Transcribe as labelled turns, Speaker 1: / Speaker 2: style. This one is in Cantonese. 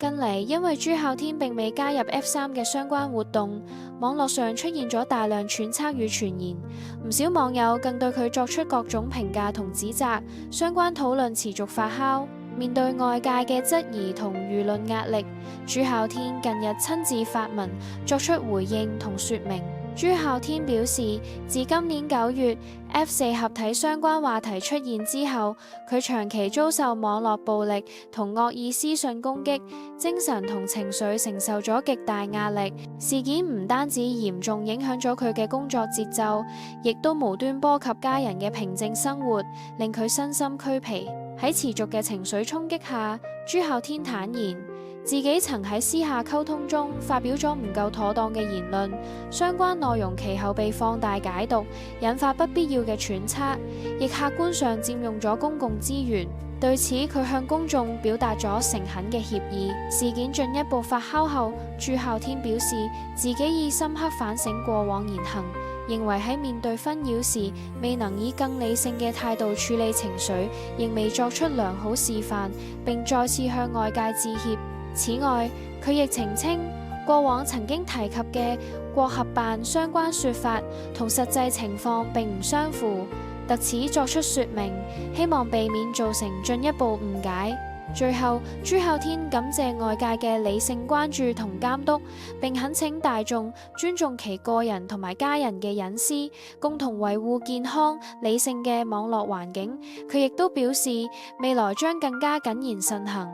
Speaker 1: 近嚟，因為朱孝天並未加入 F3嘅相關活動，網絡上出現咗大量揣測與傳言，唔少網友更對佢作出各種評價同指責，相關討論持續發酵。面對外界嘅質疑同輿論壓力，朱孝天近日親自發文作出回應同說明。朱孝天表示，自今年9月 F4 合體相關話題出現之後，佢長期遭受網絡暴力同惡意私信攻擊，精神同情緒承受咗極大壓力。事件唔單止嚴重影響咗佢嘅工作節奏，亦都無端波及家人嘅平靜生活，令佢身心俱疲。喺持續嘅情緒衝擊下，朱孝天坦言，自己曾喺私下溝通中發表咗唔夠妥當嘅言論，相關內容其後被放大解讀，引發不必要嘅揣測，亦客觀上佔用咗公共資源。對此，佢向公眾表達咗誠懇嘅歉意。事件進一步發酵後，朱孝天表示自己已深刻反省過往言行，認為喺面對紛擾時未能以更理性嘅態度處理情緒，仍未作出良好示範，並再次向外界致歉。此外，佢亦澄清過往曾經提及嘅國合辦相關說法同實際情況並唔相符，特此作出說明，希望避免造成進一步誤解。最後，朱孝天感謝外界嘅理性關注同監督，並懇請大眾尊重其個人同埋家人嘅隱私，共同維護健康理性嘅網絡環境。佢亦都表示，未來將更加謹言慎行。